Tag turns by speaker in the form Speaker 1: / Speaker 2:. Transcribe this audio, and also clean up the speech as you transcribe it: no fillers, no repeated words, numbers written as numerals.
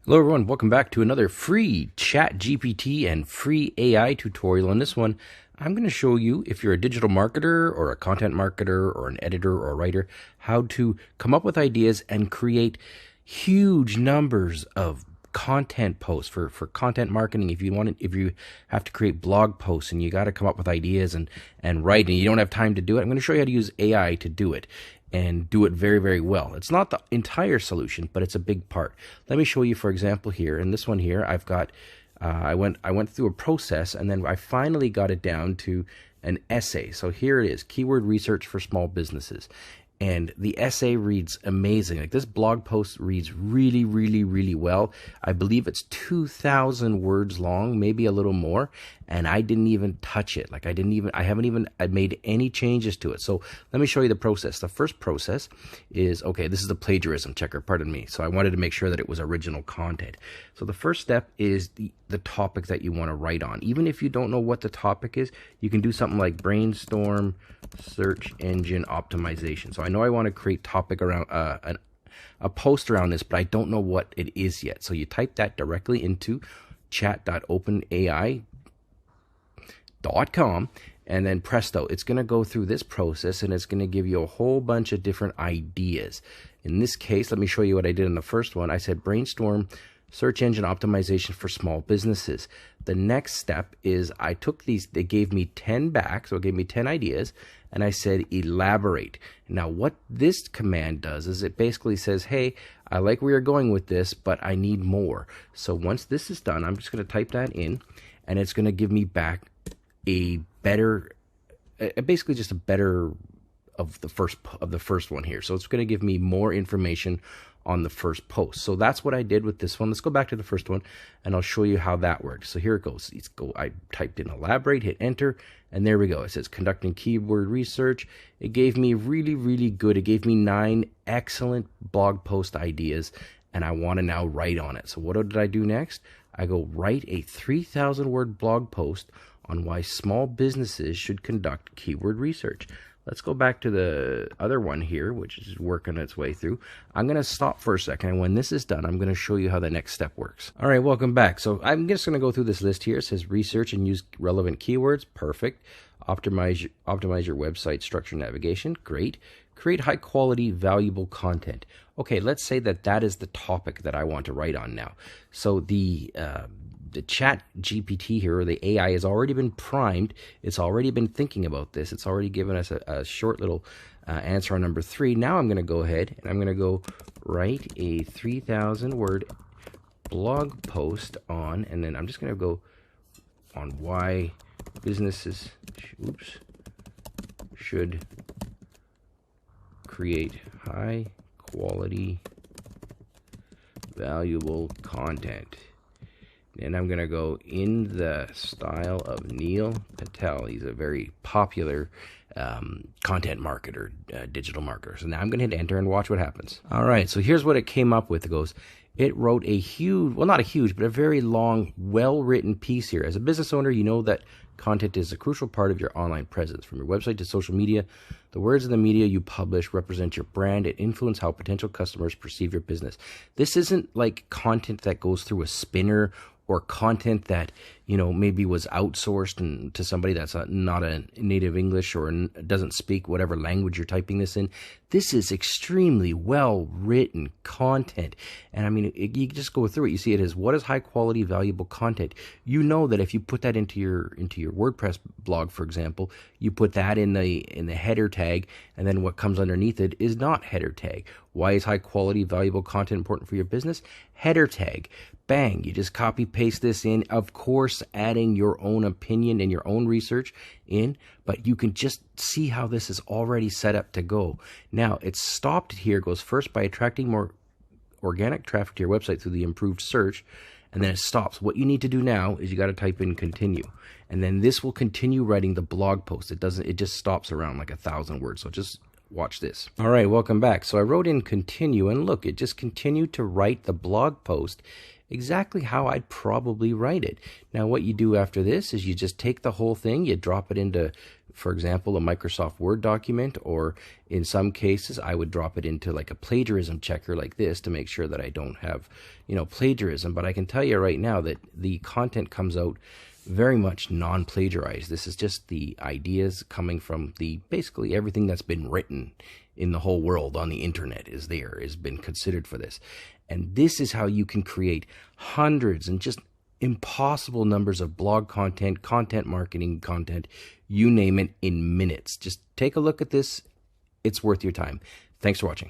Speaker 1: Hello everyone, welcome back to another free Chat GPT and free AI tutorial. In this one, I'm going to show you, if you're a digital marketer or a content marketer or an editor or a writer, how to come up with ideas and create huge numbers of content posts for content marketing. If you have to create blog posts and you got to come up with ideas and write and you don't have time to do it, I'm going to show you how to use AI to do it and do it very, very well. It's not the entire solution, but it's a big part. Let me show you, for example, here in this one here, I've got I went through a process and then I finally got it down to an essay. So here it is, keyword research for small businesses. And the essay reads amazing. Like, this blog post reads really, really, really well. I believe it's 2,000 words long, maybe a little more. And I didn't even touch it. Like, I haven't even made any changes to it. So let me show you the process. The first process is, okay, this is the plagiarism checker, pardon me. So I wanted to make sure that it was original content. So the first step is the topic that you want to write on. Even if you don't know what the topic is, you can do something like brainstorm search engine optimization. So I know I want to create topic around a post around this, but I don't know what it is yet. So you type that directly into chat.openai.com and then presto, it's going to go through this process and it's going to give you a whole bunch of different ideas. In this case, let me show you what I did in the first one. I said brainstorm search engine optimization for small businesses. The next step is I took these, they gave me 10 back, so it gave me 10 ideas, and I said elaborate. Now what this command does is it basically says, hey, I like where you're going with this, but I need more. So once this is done, I'm just going to type that in, and it's going to give me back a better, basically just a better of the first one here. So it's going to give me more information on the first post. So that's what I did with this one. Let's go back to the first one and I'll show you how that works. So here it goes. I typed in elaborate, hit enter, and there we go. It says conducting keyword research. It gave me really, really good. It gave me 9 excellent blog post ideas, and I want to now write on it. So what did I do next? I go write a 3,000 word blog post on why small businesses should conduct keyword research. Let's go back to the other one here, which is working its way through. I'm going to stop for a second, and when this is done, I'm going to show you how the next step works. All right, welcome back. So I'm just going to go through this list here. It says research and use relevant keywords. Perfect. Optimize your website structure navigation. Great. Create high quality, valuable content. Okay, let's say that is the topic that I want to write on now. So the Chat GPT here, or the AI, has already been primed. It's already been thinking about this. It's already given us a short little answer on number 3. Now I'm going to go ahead and I'm going to go write a 3,000 word blog post on, and then I'm just going to go on why businesses should create high quality, valuable content. And I'm going to go in the style of Neil Patel. He's a very popular content marketer, digital marketer. So now I'm going to hit enter and watch what happens. All right, so here's what it came up with. It wrote a huge, well, not a huge, but a very long, well-written piece here. As a business owner, you know that content is a crucial part of your online presence. From your website to social media, the words in the media you publish represent your brand and influence how potential customers perceive your business. This isn't like content that goes through a spinner or content that, you know, maybe was outsourced to somebody that's not a native English or doesn't speak whatever language you're typing this in. This is extremely well-written content. And I mean, you just go through it. You see it as, what is high-quality, valuable content? You know that if you put that into your WordPress blog, for example, you put that in the header tag, and then what comes underneath it is not header tag. Why is high-quality, valuable content important for your business? Header tag. Bang, you just copy paste this in, of course adding your own opinion and your own research in, but you can just see how this is already set up to go. Now it's stopped here. It goes first by attracting more organic traffic to your website through the improved search, and then it stops. What you need to do now is you got to type in continue, and then this will continue writing the blog post. It just stops around like 1,000 words. So just watch this. All right, welcome back. So I wrote in continue, and look, it just continued to write the blog post exactly how I'd probably write it. Now, what you do after this is you just take the whole thing, you drop it into, for example, a Microsoft Word document, or in some cases, I would drop it into like a plagiarism checker like this to make sure that I don't have, plagiarism. But I can tell you right now that the content comes out very much non-plagiarized. This is just the ideas coming from basically everything that's been written in the whole world on the internet has been considered for this. And this is how you can create hundreds and just impossible numbers of blog content, content marketing content, you name it, in minutes. Just take a look at this. It's worth your time. Thanks for watching.